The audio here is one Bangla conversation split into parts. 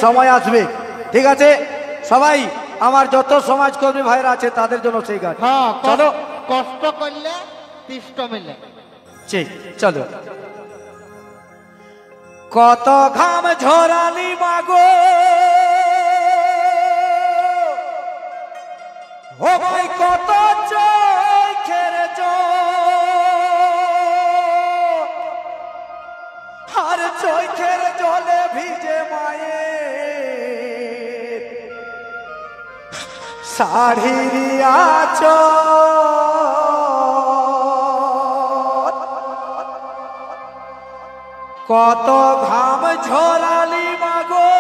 সময় আসবে, ঠিক আছে? সবাই আমার যত সমাজকর্মী ভাইরা আছে তাদের জন্য সেই গান। হ্যাঁ, চলো, কষ্ট করলে তিষ্ট মিলে। ঠিক, চলো। কত ঘাম ঝরালি মাগো ও ভাই, কত চোখের জল, আর চোখের জলে ভিজে মায়ের শাড়ির আঁচল। কত ঘাম ঝরালি মাগো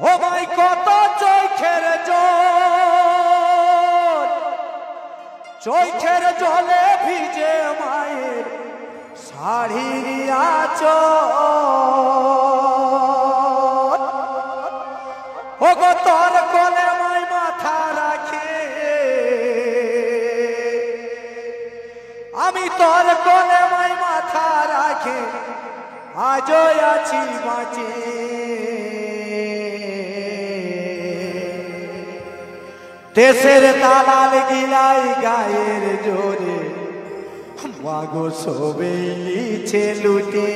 ও ভাই, কত চোখের জল, চোখের জলে ভিজে মায়ের শাড়ির আঁচল। ও গো তোর কোলে মাই মাথা রাখে, আমি তোর কোলে মাই মাথা রাখে আজও আছি বাঁচে। দেশের দালাল গিলাই গায়ের জোরে মাগো সবে লিছে লুটে।